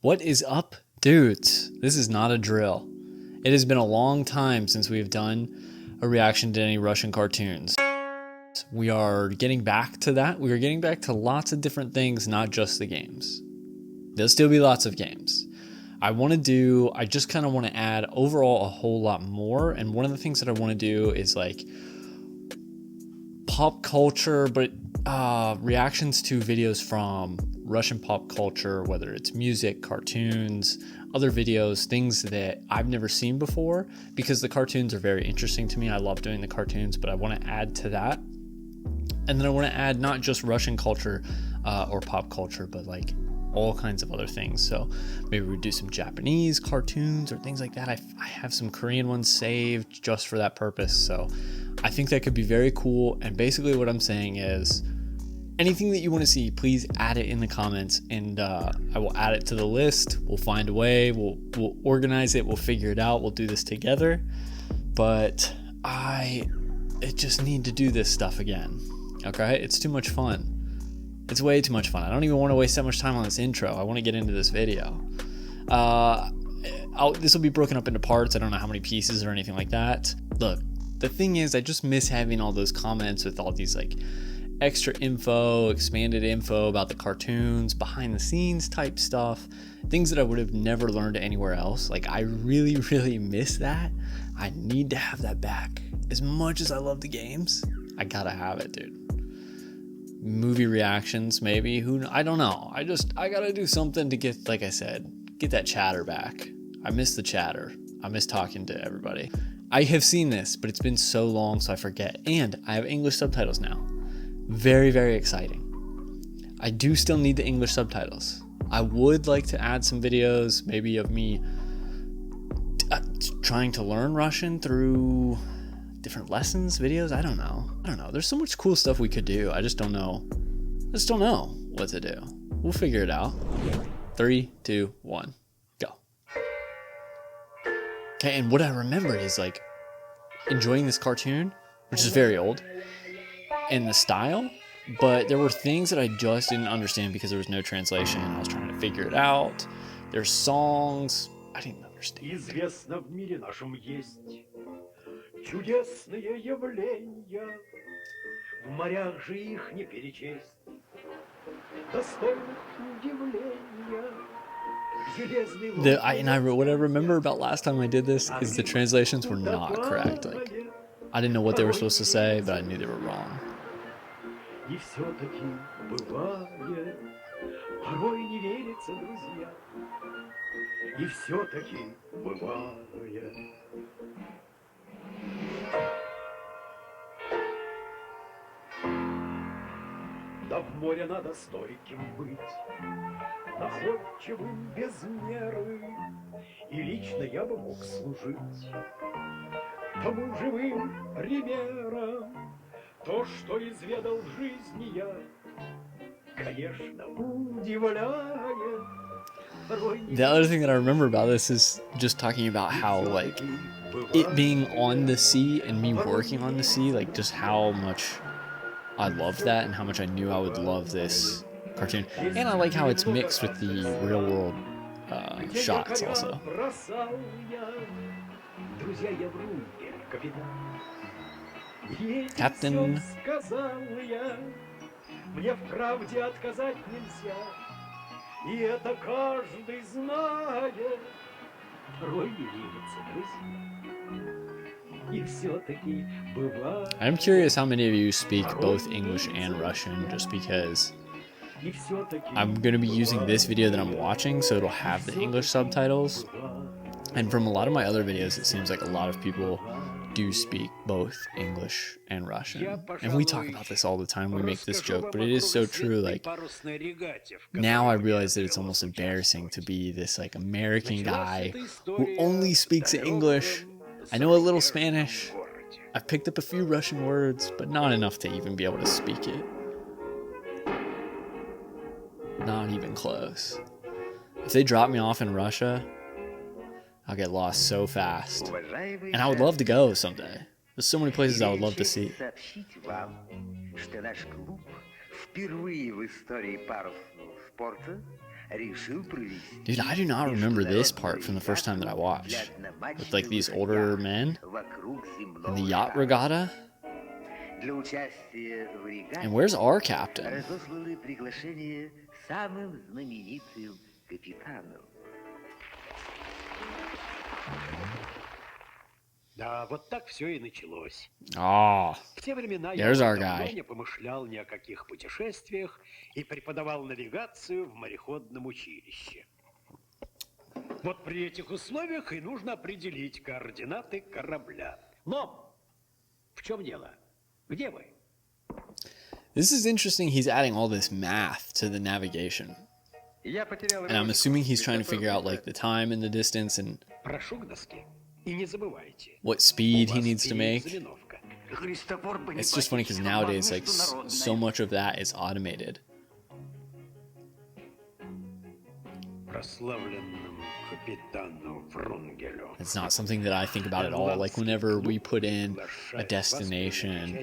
What is up, dudes? This is not a drill. It has been a long time since we've done a reaction to any Russian cartoons. We are getting back to that. We are getting back to lots of different things, not just the games. There'll still be lots of games. I just kind of want to add overall a whole lot more. And one of the things that I want to do is like pop culture, but reactions to videos from Russian pop culture, whether it's music, cartoons, other videos, things that I've never seen before, because the cartoons are very interesting to me. I love doing the cartoons, but I want to add to that. And then I want to add not just Russian culture or pop culture, but like all kinds of other things. So maybe we do some Japanese cartoons or things like that. I have some Korean ones saved just for that purpose. So I think that could be very cool. And basically what I'm saying is anything that you want to see, please add it in the comments, and I will add it to the list. We'll find a way. We'll organize it. We'll figure it out. We'll do this together. But I just need to do this stuff again. Okay? It's too much fun. It's way too much fun. I don't even want to waste that much time on this intro. I want to get into this video. This will be broken up into parts. I don't know how many pieces or anything like that. Look, the thing is, I just miss having all those comments with all these like extra info, expanded info about the cartoons, behind the scenes type stuff, things that I would have never learned anywhere else. Like, I really, really miss that. I need to have that back. As much as I love the games, I gotta have it, dude. Movie reactions, maybe. I don't know. I gotta do something to get, like I said, get that chatter back. I miss the chatter. I miss talking to everybody. I have seen this, but it's been so long, so I forget. And I have English subtitles now. Very, very exciting. I do still need the English subtitles. I would like to add some videos, maybe of me trying to learn Russian through different lessons, videos. I don't know. There's so much cool stuff we could do. I just don't know what to do. We'll figure it out. 3, 2, 1, go. Okay, and what I remembered is like enjoying this cartoon, which is very old, in the style, but there were things that I just didn't understand because there was no translation. I was trying to figure it out. There's songs I didn't understand. Известно в мире нашем есть чудесные явления, в морях же их не перечесть, достойных удивления. What I remember about last time I did this is the translations were not correct. Like, I didn't know what they were supposed to say, but I knew they were wrong. И все-таки бывает, порой не верится, друзья. И все-таки бывает. Да в море надо стойким быть, находчивым без меры, и лично я бы мог служить тому живым примером. То, что изведал в жизни я, конечно, удивляет. The other thing that I remember about this is just talking about how, like, it being on the sea and me working on the sea, like, just how much I loved that and how much I knew I would love this cartoon. And I like how it's mixed with the real world shots also. Captain. Мне в правде отказать нельзя, и это каждый знает. Порой не верится, друзья, и все-таки бывает. I'm curious how many of you speak both English and Russian, just because I'm going to be using this video that I'm watching, so it'll have the English subtitles. And from a lot of my other videos, it seems like a lot of people do speak both English and Russian. And we talk about this all the time. We make this joke, but it is so true. Like, now I realize that it's almost embarrassing to be this like American guy who only speaks English. I know a little Spanish. I've picked up a few Russian words, but not enough to even be able to speak it. Not even close. If they drop me off in Russia, I'll get lost so fast. And I would love to go someday. There's so many places I would love to see. Dude, I do not remember this part from the first time that I watched. With like these older men and the yacht regatta. And where's our captain? Да, вот так все и началось. Oh, В те времена there's я our давно guy. не помышлял ни о каких путешествиях и преподавал навигацию в мореходном училище. Вот при этих условиях и нужно определить координаты корабля. Но в чем дело? Где вы? This is interesting. He's adding all this math to the navigation. And I'm assuming he's trying to figure out like the time and the distance and Прошу к доске. И не забывайте. what speed he needs to make. Заминовка. It's just funny because nowadays, like, so much of that is automated. Прославленному капитану Врунгелю. It's not something that I think about at all. Like, whenever we put in a destination,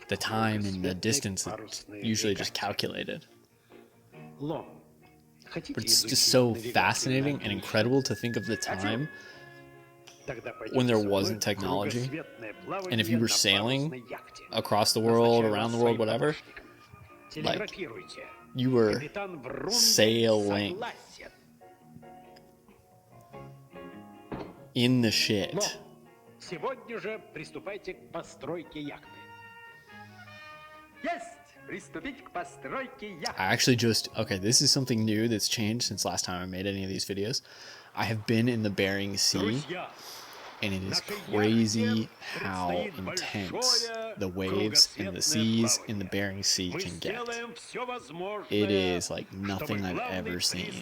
the time and the distance is usually just calculated. Лом. But it's just so fascinating and incredible to think of the time when there wasn't technology. And if you were sailing across the world, around the world, whatever, like, you were sailing in the shit. Сегодня же приступайте к постройке яхты. I actually just, okay, this is something new that's changed since last time I made any of these videos. I have been in the Bering Sea, and it is crazy how intense the waves and the seas in the Bering Sea can get. It is like nothing I've ever seen.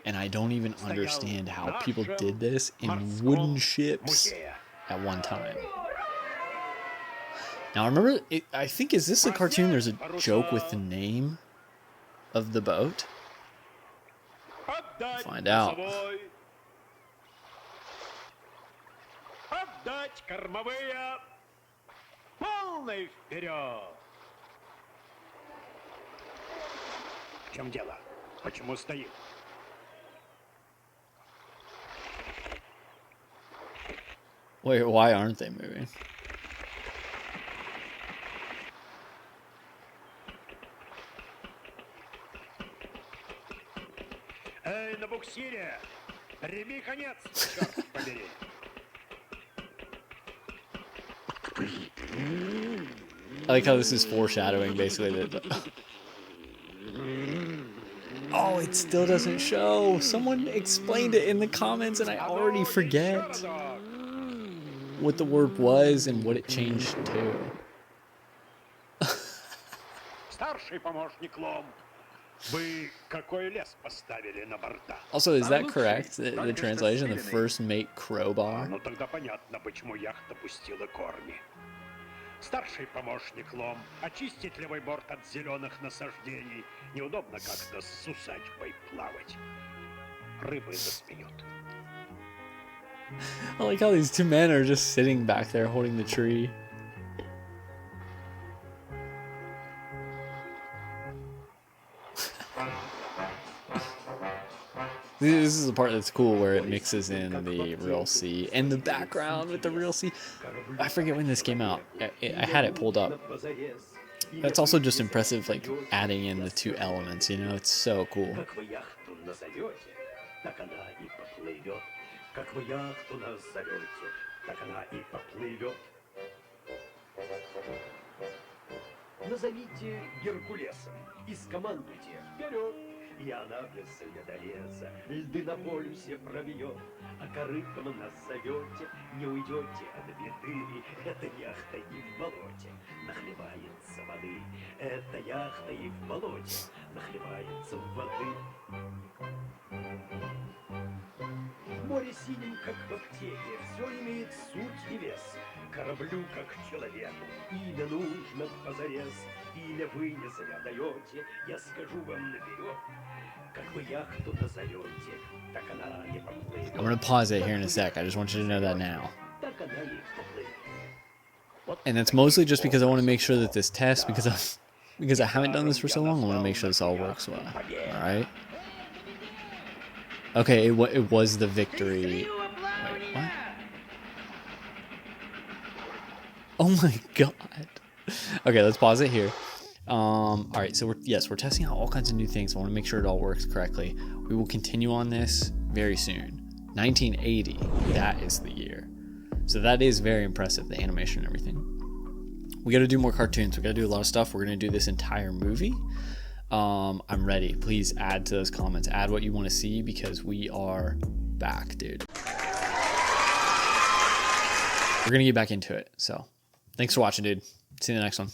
And I don't even understand how people did this in wooden ships at one time. Now, I remember, I think, is this a cartoon? There's a joke with the name of the boat. We'll find out. Отдать кормовые! Полный вперед! В чем дело? Почему стоит? Wait, why aren't they moving? Эй, на буксире! Реми конец, черт побери! I like how this is foreshadowing, basically. That oh, it still doesn't show. Someone explained it in the comments, and I already forget what the word was and what it changed to. Старший помощник Лом, вы какой лес поставили на борта? Also, is that correct? The translation, the first mate crowbar? Ну тогда понятно, почему яхта пустила корни. Старший помощник Лом, очистить левый борт от зеленых насаждений. Неудобно как-то с усачбой плавать. Рыбы засмеют. I like how these two men are just sitting back there holding the tree. This is the part that's cool where it mixes in the real sea and the background with the real sea. I forget when this came out. I had it pulled up. That's also just impressive, like adding in the two elements, you know, it's so cool. Назовите Геркулесом и скомандуйте вперед. И она без ледореза льды на полюсе пробьет, а корытом нас зовете, не уйдете от беды. Эта яхта и в болоте нахлебается воды. Эта яхта и в болоте нахлебается воды. В море синим, как в аптеке, все имеет суть и вес. Кораблю, как человеку, имя нужно позарез. Имя вы не зря даете, я скажу вам наперед. Как вы яхту назовете, так она не поплывет. I'm going to pause it here in a sec. I just want you to know that now. Так она и поплывет. And that's mostly just because I want to make sure that this test, because I haven't done this for so long, I want to make sure this all works well. All right? Okay, it was the victory. Wait, what? Oh my god. Okay, let's pause it here. All right, so we're testing out all kinds of new things. I want to make sure it all works correctly. We will continue on this very soon. 1980, that is the year. So that is very impressive, the animation and everything. We got to do more cartoons. We got to do a lot of stuff. We're going to do this entire movie. I'm ready. Please add to those comments. Add what you want to see because we are back, dude. We're going to get back into it. So thanks for watching, dude. See you in the next one.